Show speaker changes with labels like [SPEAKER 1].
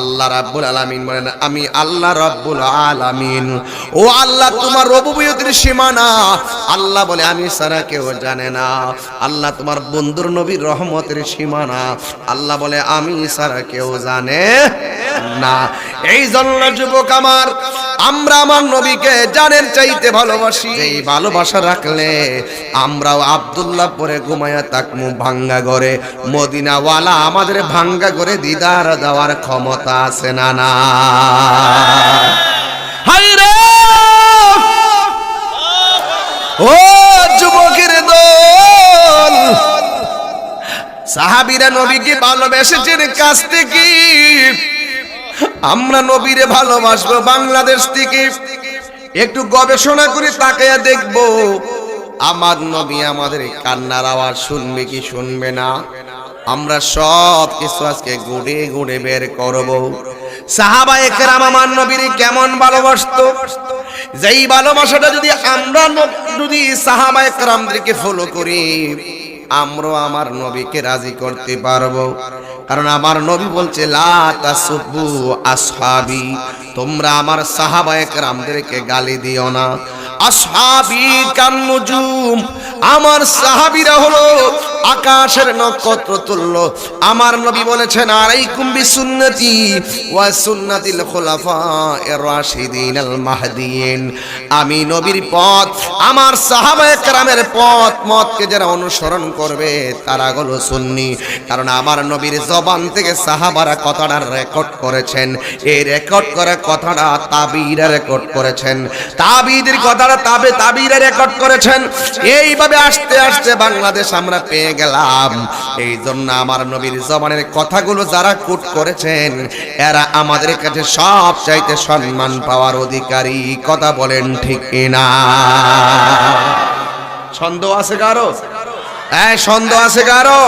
[SPEAKER 1] আল্লাহ রাব্বুল আলামিন বলেন আমি আল্লাহ রাব্বুল আলামিন। ও আল্লাহ তোমার রুবুবিয়তের সীমানা আল্লাহ বলে আমি ছাড়া কেউ জানে না। আল্লাহ তোমার বন্ধুর নবীর রহমতের সীমানা আল্লাহ বলে আমি ছাড়া কেউ জানে না। এই জন্য যুবক আমার, আমরা আমার নবীকে জানের চাইতে ভালোবাসি। এই ভালোবাসা রাখলে আমরাও আব্দুল্লাহ পরে ঘুমায়া তাকমু ভাঙ্গা ঘরে, মদিনাওয়ালা আমাদের ভাঙ্গা ঘরে দিদার দেওয়ার ক্ষমতা আছে না না? হায় রে ও যুবকের দল, সাহাবীরা নবীকে ভালোবেসেছেন কাছ থেকে, আমরা নবীরে ভালোবাসবো বাংলাদেশ থেকে। একটু গবেষণা করে তাকায়া দেখবো আমার নবী আমাদের কান্নার আওয়াজ শুনবে কি শুনবে না। আমরা সব কিছু আজকে গুড়ে গুড়ে বের করব। সাহাবায়ে কেরাম আমার নবীরে কেমন ভালোবাসতো, যেই ভালোবাসাটা যদি আমরা যদি সাহাবায়ে কেরামদেরকে ফলো করি আমরা আমার নবীকে রাজি করতে পারবো। কারণ আমার নবী বলছে লা তাসুব্বু আসহাবি, তোমরা আমার সাহাবায়ে কেরামদেরকে গালি দিও না। আসহাবি কান নুজুম, আমার সাহাবীরা হলো আকাশের নক্ষত্র তুল্য। আমার নবী বলেছেন আলাইকুম বিসুন্নতি ওয়া সুন্নাতিল খুলাফায়ে রাশিদিন আল মাহদিয়িন, আমি নবীর পথ আমার সাহাবায়ে কেরামের পথ মতকে যারা অনুসরণ করবে তারা হলো সুন্নি। কারণ আমার নবীর জবান থেকে সাহাবারা কথাটা রেকর্ড করেছেন, এই রেকর্ড করা কথাটা তাবিঈরা রেকর্ড করেছেন, তাবিঈদের কথাটা তাবিঈরা রেকর্ড করেছেন। এইভাবে আস্তে আস্তে বাংলাদেশ আমরা পেয়ে গেলাম। এই জন্য আমার নবীর জবানের কথাগুলো যারা কোট করেছেন এরা আমাদের কাছে সব চাইতে সম্মান পাওয়ার অধিকারী। কথা বলেন ঠিক কিনা? সন্দেহ আছে কারো? সন্দেহ আছে কারো?